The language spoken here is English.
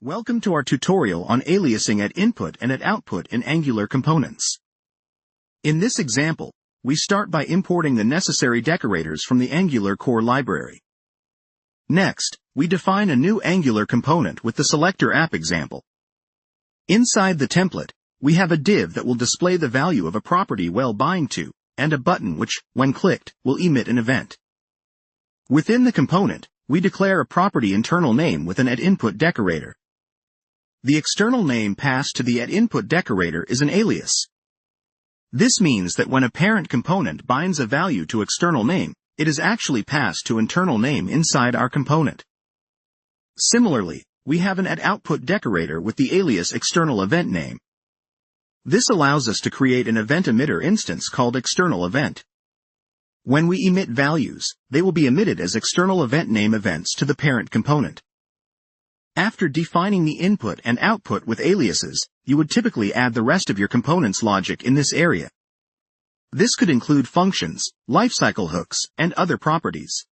Welcome to our tutorial on aliasing at input and at output in Angular components. In this example, we start by importing the necessary decorators from the Angular core library. Next, we define a new Angular component with the selector app example. Inside the template, we have a div that will display the value of a property well bind to, and a button which, when clicked, will emit an event. Within the component, we declare a property internal name with an atInput decorator. The external name passed to the atInput decorator is an alias. This means that when a parent component binds a value to external name, it is actually passed to internal name inside our component. Similarly, we have an atOutput decorator with the alias external event name. This allows us to create an event emitter instance called external event. When we emit values, they will be emitted as external event name events to the parent component. After defining the input and output with aliases, you would typically add the rest of your component's logic in this area. This could include functions, lifecycle hooks, and other properties.